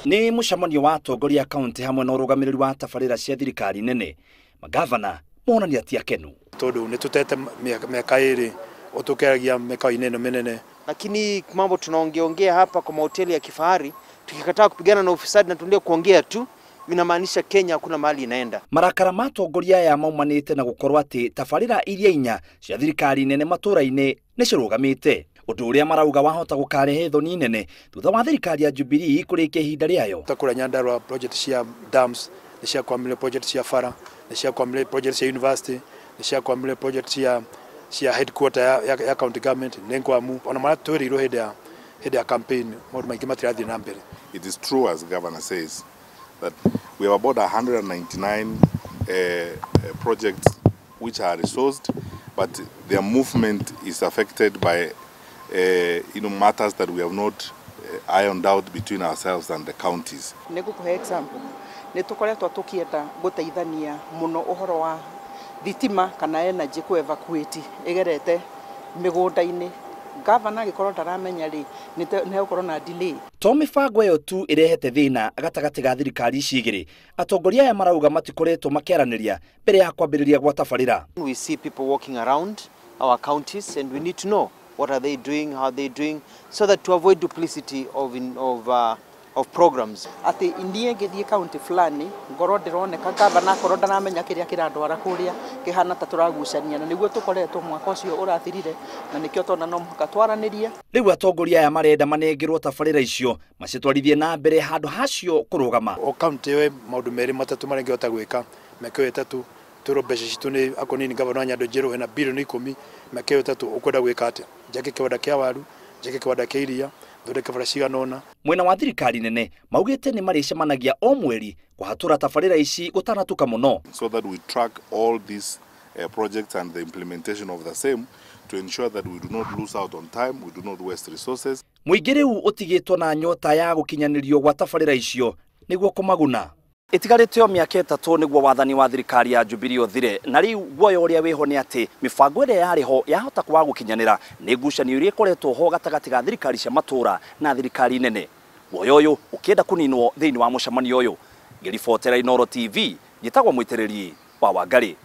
Ni mucamanio wa atongoria kaunti hamwe na urugamiriri wa tabarĩra cia thirikari nene. Magavana monania ati akenu. Tondu ni tutete miaka iri utukeragia mikoa-ini ino minene. Lakini mambo tunaongeongea hapa kwa mahoteli ya kifahari, tukikataa kupigana na ufisadi na tuendelee kuongea tu, inamaanisha Kenya hakuna mahali inaenda. Marakara ma atongoria aya maumanite na gukorwo ati tabarĩra iria inya cia thirikari nene matũra-ini ni cirugamite. Undu uria marauga wahota gukarehe thoni nene thutha wa thirikari ya Jubilee kurikia ihinda riayo. Takura Nyandarua project cia dams, ni cia kwamile project cia fara, ni cia kwamile project cia university, ni cia kwamile project cia headquarter ya county government nenkwamu ona mara twiriro hede ya campaign maundu maingi matirathi na mbere. It is true, as Governor says, that we have about 199 projects which are resourced, but their movement is affected by matters that we have not ironed out between ourselves and the counties. Nigukuhe example, nitukoretwo tukienda guteithania muno uhoro wa thitima kana energy ku evacuate igerete migunda-ini. Governor gikorwo ndaramenya ri ni gukorwo na delay. To mibango yo tu irehete thina gatagati ga thirikari ici igiri, atongoria aya marauga matikoretwo makiaraniria mbere ya kwambiriria gwa tabarĩra. We see people walking around our counties and we need to know what are they doing, how are they doing, so that to avoid duplicity of programs. Ati indie ngithie county fulani ngoro ndironeka governor korwo ndaramenya kiria kirandwara kuria kihana ta turagucania na niguo tukoretwo mwaka ucio urathirire na nikio tona no muhaka twaranirie. Riu atongoria aya marenda manengerwo tabarĩra icio macitwarithie na mbere handu hacio kurugama. O county we maundu meri matatu marengehota gwika mekeo itatu turo mbeca citu ni akonini governor Nyando Njeru na bilioni 10 mekeo itatu ukwenda gwika atia njake kiwanda kia waru njake kiwanda kia iria thondeke bara ciganona. Mwena wa thirikari nene maugite ni maricemanagia o mweri kuhatura tabarĩra ici gutanatuka muno, so that we track all these projects and the implementation of the same to ensure that we do not lose out on time, we do not waste resources. Muingĩ riu utigitwo na nyota ya gukinyanirio gwa tabarĩra icio niguo kumaguna. Itigarite o miaka 3 niguo wathani wa thirikari ya Jubilee uthire, na riu guoyo uria wiho ni ati mibango ĩrĩa yariho yahota kwa gukinyanira ni ngucanio iria ikoretwo ho gatagati ga thirikari cia matura na thirikari nene. Guoyo uyu ukienda kuninwo thiini wa mucamanio uyu. Ngiribotera Inooro TV, njitagwo Mwitereri wa Wangari.